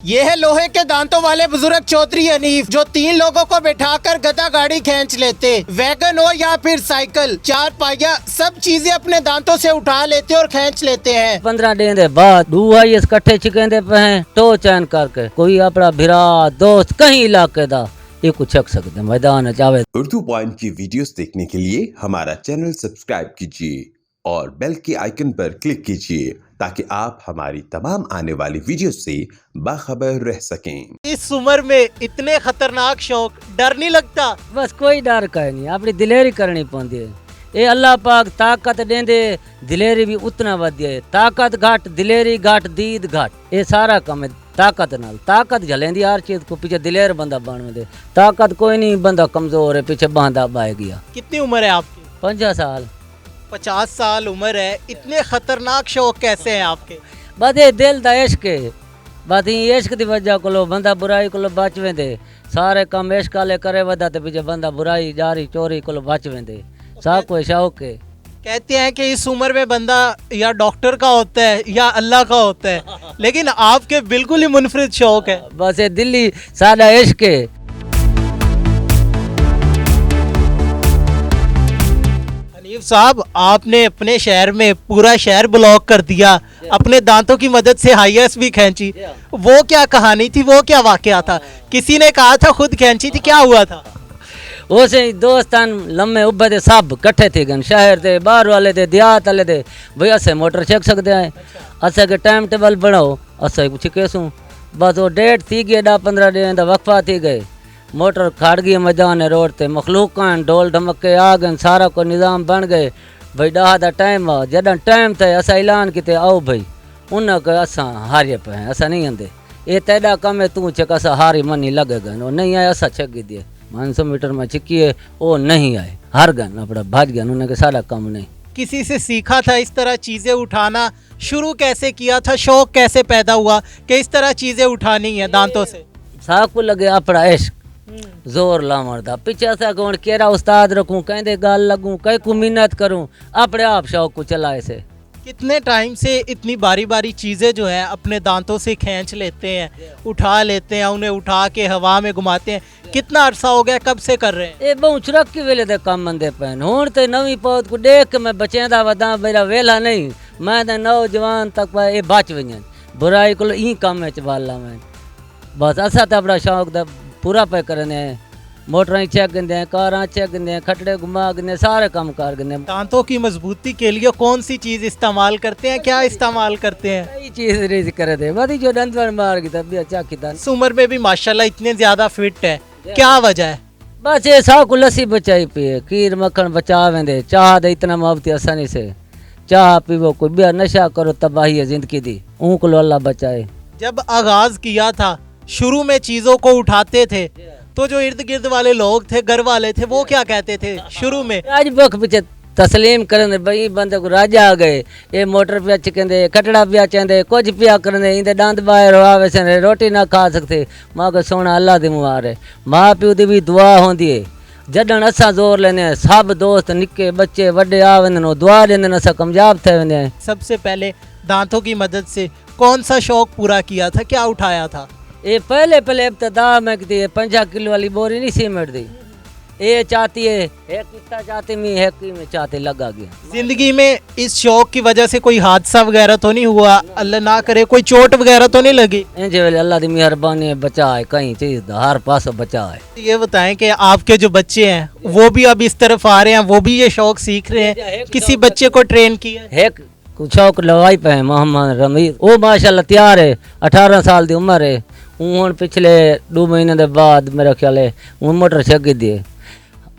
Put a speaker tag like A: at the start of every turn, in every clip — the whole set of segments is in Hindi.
A: ये है लोहे के दांतों वाले बुजुर्ग चौधरी हनीफ, जो 3 लोगों को बैठाकर गधा गाड़ी खींच लेते। वैगन हो या फिर साइकिल, 4 पहिया, सब चीजें अपने दांतों से उठा लेते और खींच लेते हैं।
B: 15 दिन के बाद दूआ इकट्ठे चिकेंदे पे हैं तो चैन करके कोई अपना भिरा दोस्त कहीं इलाके दा ये कुछ छक सकते मैदान चाहे।
C: उर्दू पॉइंट की वीडियोस देखने के लिए हमारा चैनल सब्सक्राइब कीजिए और बेल के आइकन पर क्लिक कीजिए ताकि आप हमारी तमाम आने वाली वीडियो से बाखबर रह सकें।
A: इस उम्र में इतने खतरनाक शौक, डर नहीं लगता?
B: बस कोई डर का नहीं, अपनी दिलेरी करनी पौंदी है। ये अल्लाह पाक ताकत देंदे, दिलेरी भी उतना वधिया है। ताकत घट, दिलेरी घट, दीद घट, ये सारा काम है ताकत नाल। ताकत झलेंदी हर चीज को, पीछे दिलेर बंदा बन दे। ताकत कोई नहीं, बंदा कमजोर है, पीछे बांधा बाय गया।
A: कितनी उम्र है आपकी?
B: 50 साल।
A: 50 साल उम्र है, इतने खतरनाक शौक कैसे हैं आपके?
B: बस ये दिल दा इश्क है। बस ये इश्क दी वजह को बंदा बुराई को बच वेंदे। सारे काम इश्क वाले करे वदा ते पीछे बंदा बुराई जारी चोरी को बच वेंदे। सब कोई शौक है।
A: कहते हैं कि इस उम्र में बंदा या डॉक्टर का होता है या अल्लाह का होता है, लेकिन आपके बिल्कुल ही मुनफरिद शौक है।
B: बस ये दिल्ली सादा इश्क है।
A: हनीफ साहब, आपने अपने शहर में पूरा शहर ब्लॉक कर दिया, अपने दांतों की मदद से हाईएस भी खींची। वो क्या कहानी थी, वो क्या वाकया था? किसी ने कहा था खुद खींची थी, क्या हुआ था?
B: उसे दोस्तान लम्बे उब्बे थे, सब कट्ठे थे गन, शहर थे, बाहर वाले थे, देहात वाले थे। भई असे मोटर छक सकते हैं, असे के टाइम टेबल बनाओ, असे कुछ केसूं। बस वो डेट थी गई, 10-15 दिन का वक्फा थी गए। मोटर खाड़ गई मैदान रोड ते, मखलूक ढोल ढमके आ गए, सारा को निज़ाम बन गए। भई 10 का टाइम आ, जॾहिं टाइम थे असा ऐलान किते आओ भई, उन के असा हारे पे हैं, असा नहीं आंदे। ये तेरा कम है, तू छक असा हारी मनी लगे गए, वो नहीं आए असा छक दिए। 500 मीटर में चिक्किए, वो नहीं आए, हार गए, अपना भाज गए, उन्हें सारा काम नहीं।
A: किसी से सीखा था इस तरह चीजें उठाना? शुरू कैसे किया था, शौक कैसे पैदा हुआ कि इस तरह चीजें उठानी है दांतों से?
B: साकू लगे अपना इश्क जोर लावण पीछे सा कौन केरा उस्ताद रखूं, कहते गाल लगूं, कहीं को मिन्नत करूं, अपने आप शौक को चलाए से।
A: कितने टाइम से इतनी बारी बारी चीजें जो है अपने दांतों से खींच लेते हैं, उठा लेते हैं, उन्हें उठा के हवा में घुमाते हैं? कितना अरसा हो गया, कब से कर रहे हैं?
B: ये बहु चुरक की वेले दे काम मंदे पैन हुण ते नवी पौध को देख के मैं बचेंदा वदा, मेरा वेला नहीं, मैं ते नौजवान तक ये बच वञन बुराई को ई काम में चवाला मैं। बस असा तो अपना शौक दा पूरा पे करने, मोटर चेक गिंदे, कारां चेक गिंदे, खटड़े घुमा गिंदे, सारे काम कर गिंदे।
A: दांतों की मजबूती के लिए कौन सी चीज इस्तेमाल करते हैं, क्या इस्तेमाल करते हैं?
B: कई चीज रिज करे थे, बदी जो दंतवन मार की तब अच्छा किता।
A: इस उम्र में भी माशाल्लाह इतने ज्यादा फिट है, क्या वजह है?
B: बस ये साकू लस्सी बचाई पिए, खीर मक्खन बचा वेंदे, चाह दे इतना मोहब्बती आसानी से चाह पीवो, कोई बिया नशा करो, तबाही है जिंदगी दी, ऊँक लो अल्लाह बचाए।
A: जब आगाज किया था, शुरू में चीजों को उठाते थे, तो जो इर्द गिर्द वाले लोग थे, घर वाले थे, वो क्या कहते थे शुरू में?
B: आज बख पीछे तस्लीम करने भाई बंदे को राजा आ गए, ये मोटर पिया चिकंदे, खटड़ा पिया चंदे, कुछ पिया करने, इंदे दांत बाहर आवे से रोटी ना खा सकते। माँ को सोना अल्लाह दी मुबार है, माँ प्यो दी भी दुआ होंदी है। जडन असा जोर लेने, सब दोस्त निक्के बच्चे वड्डे आ वेंदे, दुआ देंदे, असा कामयाब थे वेंदे।
A: सबसे पहले दांतों की मदद से कौन सा शौक पूरा किया था, क्या उठाया था?
B: ये पहले इब्तदा में की 50 किलो वाली बोरी नहीं सीमेंट दी, ये चाहती है एक कितना चाहती में चाहते लगा गया।
A: जिंदगी में इस शौक की वजह से कोई हादसा वगैरह तो नहीं हुआ, अल्लाह ना करे, कोई चोट वगैरह तो नहीं लगी?
B: इंजे वेले अल्लाह दी मेहरबानी बचा है, कहीं चीज हर पास बचा है।
A: ये बताएं कि आपके जो बच्चे हैं वो भी अब इस तरफ आ रहे हैं, वो भी ये शौक सीख रहे हैं, किसी बच्चे को ट्रेन किया है?
B: एक कुछ शौक लगाई पे मोहम्मद रमीज, वो माशाल्लाह तैयार है, 18 साल की उम्र है। हूँ पिछले 2 महीने के बाद मेरा ख्याल है हूँ मोटर छकी दिए।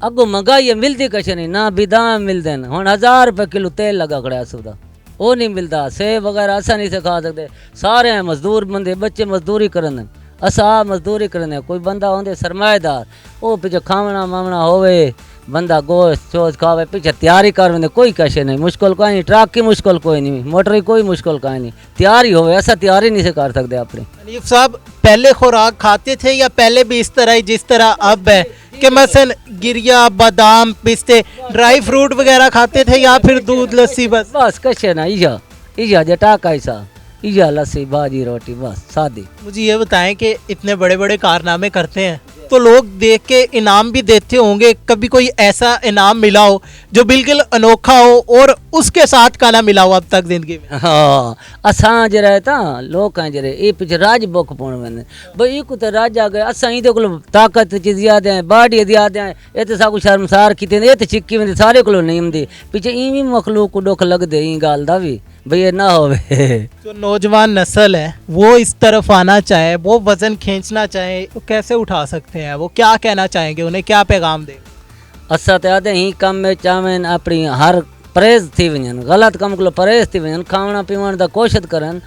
B: अगो महंगाई मिलती कछ नहीं, ना बिदाम मिलते हैं, हूँ 1000 रुपये किलो तेल लगा खड़ा सुधा, वो नहीं मिलता। सेब वगैरह आसानी से खा सकते, सारे मजदूर बंदे, बच्चे मजदूरी करन, असा मजदूरी करने। कोई बंदा होंगे सरमाएदार, वो पीछे खावना मावना होवे, बंदा गोश्त चोज खावे, पीछे तैयारी कर वेंदे, कोई कशे नहीं, मुश्किल कोई नहीं, ट्रक की मुश्किल कोई नहीं, मोटर की कोई मुश्किल कोई नहीं, तैयारी होवे, ऐसा तैयारी नहीं से कर सकते अपने।
A: हनीफ साहब, पहले खुराक खाते थे या पहले भी इस तरह ही जिस तरह अब है कि मसन गिरिया, बादाम, पिस्ते, ड्राई फ्रूट वगैरह खाते थे या फिर दूध लस्सी? बस
B: कशे ना इजा इजा जटा कैसा इया लस्सी भाजी रोटी बस सादी।
A: मुझे ये बताएं कि इतने बड़े बड़े कारनामे करते हैं तो लोग देख के इनाम भी देते होंगे, कभी कोई ऐसा इनाम मिला हो जो बिल्कुल अनोखा हो और उसके साथ का ना मिला हो अब तक जिंदगी में?
B: हाँ असां जरे ता लोग जरे ये पीछे राज बुक पौन वने भाई को तो राजा गए असां इदे को ताकत चीज ज्यादा है बाडी ज्यादा है ये तो साकू शर्मसार कीते ये तो चिक्की में सारे को नहीं हुंदी पीछे इवी मखलूक को दुख लगदे ई गाल दा भी भाई ये ना होवे।
A: जो नौजवान नस्ल है वो इस तरफ आना चाहे, वो वजन खींचना चाहे तो कैसे उठा सकते हैं? वो क्या कहना चाहेंगे, उन्हें क्या पैगाम दें?
B: असां तो आदे ही कम में चावें अपनी हर परहेज थी वञनि गलत कम को परहेज थी वञनि खावण पीवण दा कोशिश करन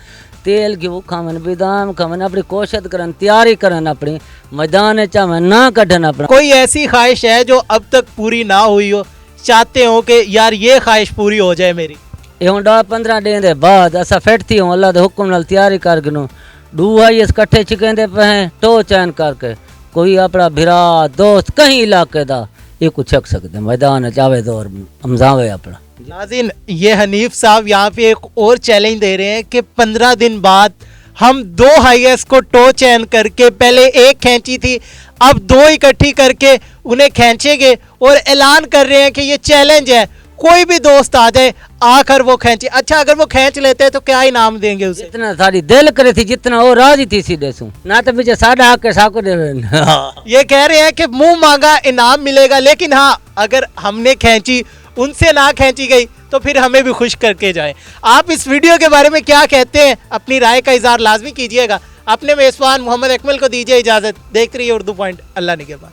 B: तेल घी खावन बादाम खावन अपनी कोशिश करन तैयारी करन अपनी मैदान चावें ना कढन अपना।
A: कोई ऐसी ख्वाहिश है जो अब तक पूरी ना हुई हो, चाहते हो कि यार ये ख्वाहिश पूरी हो जाए मेरी?
B: ये हूँ 10-15 दिन के बाद असा फिट थी हूँ अल्लाह के हुक्म नाल तैयारी कर गिनो 2 IAS कट्ठे छिकेंदे पे टो चैन करके कोई अपना भिरा दोस्त कहीं इलाके दा ये कुछ छक सकते मैदान चावे दौर हमजावे अपना।
A: नाज़रीन ये हनीफ साहब यहाँ पे एक और चैलेंज दे रहे हैं कि 15 दिन बाद हम 2 IAS को टो चैन करके, पहले एक खींची थी अब 2 इकट्ठी करके उन्हें खींचेंगे और ऐलान कर रहे हैं कि ये चैलेंज है, कोई भी दोस्त आ जाए आकर वो खींचे। अच्छा अगर वो खींच लेते हैं तो क्या इनाम देंगे उसे?
B: जितना सारी दिल करे थी जितना वो राजी थी सीधे सू ना तो पीछे साढ़ा आके साको देवे।
A: ये कह रहे हैं कि मुंह मांगा इनाम मिलेगा, लेकिन हाँ अगर हमने खींची उनसे ना खींची गई तो फिर हमें भी खुश करके जाएं। आप इस वीडियो के बारे में क्या कहते हैं, अपनी राय का इजहार लाजमी कीजिएगा। अपने मेज़बान मोहम्मद अकमल को दीजिए इजाज़त। देखते रहिए उर्दू पॉइंट। अल्लाह निगहबान।